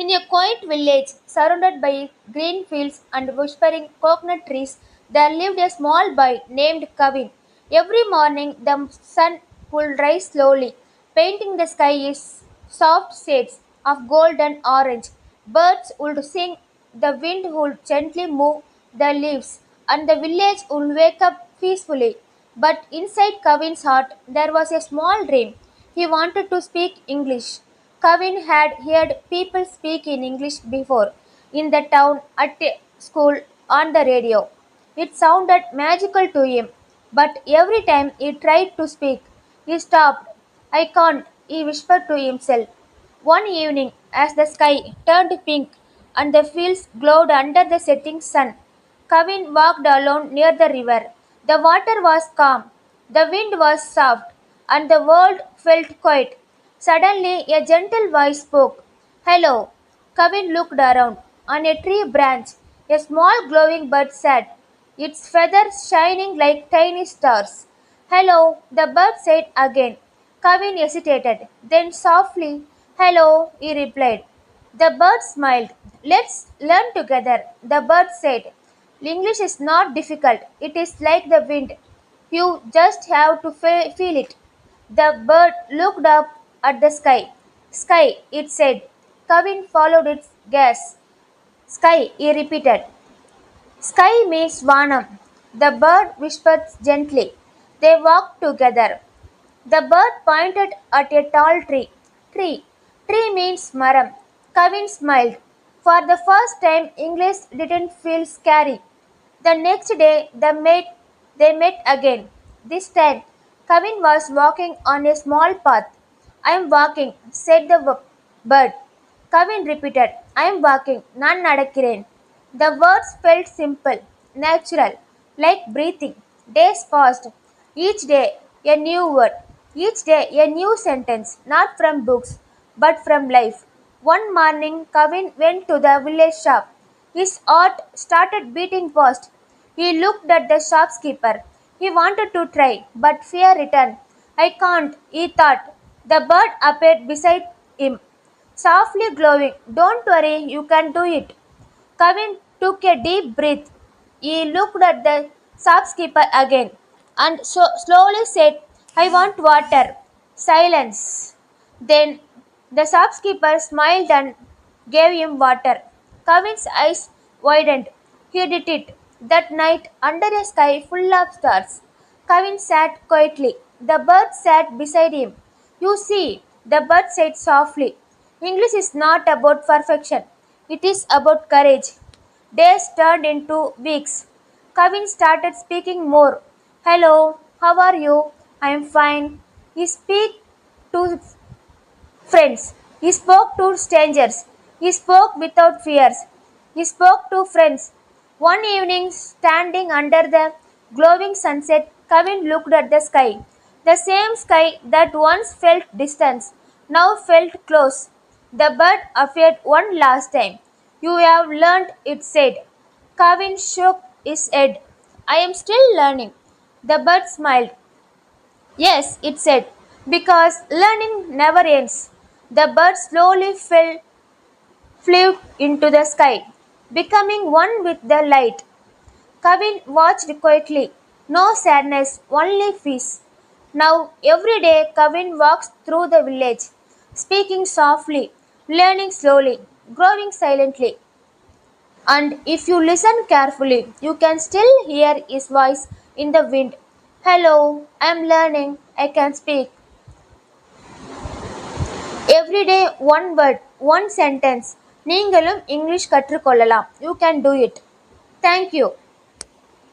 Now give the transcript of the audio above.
In a quiet village surrounded by green fields and whispering coconut trees, there lived a small boy named Kavin. Every morning, the sun would rise slowly, painting the sky in soft shades of gold and orange. Birds would sing, the wind would gently move the leaves, and the village would wake up peacefully. But inside Kavin's heart, there was a small dream. He wanted to speak English. Kevin had heard people speak in English before, in the town, at school, on the radio. It sounded magical to him, but every time he tried to speak, he stopped. I can't, he whispered to himself. One evening, as the sky turned pink and the fields glowed under the setting sun, Kevin walked alone near the river. The water was calm, the wind was soft, and the world felt quiet. Suddenly, a gentle voice spoke. Hello. Kevin looked around. On a tree branch, a small glowing bird sat, its feathers shining like tiny stars. Hello, the bird said again. Kevin hesitated. Then softly, hello, he replied. The bird smiled. Let's learn together, the bird said. English is not difficult, it is like the wind. You just have to feel it. The bird looked up at the sky. Sky, it said. Kevin followed its gaze. Sky, he repeated. Sky means Vanam. The bird whispered gently. They walked together. The bird pointed at a tall tree. Tree. Tree means Maram. Kevin smiled. For the first time, English didn't feel scary. The next day, they met again. This time, Kevin was walking on a small path. I am walking, said the bird. Kevin repeated, I am walking, நான் நடக்கிறேன். The words felt simple, natural, like breathing. Days passed. Each day, a new word. Each day, a new sentence, not from books, but from life. One morning, Kevin went to the village shop. His heart started beating fast. He looked at the shopkeeper. He wanted to try, but fear returned. I can't, he thought. The bird appeared beside him, softly glowing. Don't worry, you can do it. Kevin took a deep breath. He looked at the shopkeeper again and slowly said, I want water. Silence. Then the shopkeeper smiled and gave him water. Kevin's eyes widened. He did it. That night, under a sky full of stars, Kevin sat quietly. The bird sat beside him. You see, the bird said softly, English is not about perfection. It is about courage. Days turned into weeks. Kevin started speaking more. Hello, how are you? I am fine. He speak to friends. He spoke to strangers. He spoke without fears. He spoke to friends. One evening, standing under the glowing sunset, Kevin looked at the sky. The same sky that once felt distant now felt close. The bird appeared one last time. You have learned, it said. Kevin shook his head. I am still learning. The bird smiled. Yes, it said, because learning never ends. The bird slowly flew into the sky, becoming one with the light. Kevin watched quietly. No sadness, only peace. Now, every day, Kevin walks through the village, speaking softly, learning slowly, growing silently. And if you listen carefully, you can still hear his voice in the wind. Hello, I am learning, I can speak. Every day one word, one sentence. நீங்களும் English கற்றுக்கொள்ளலாம். You can do it. Thank you.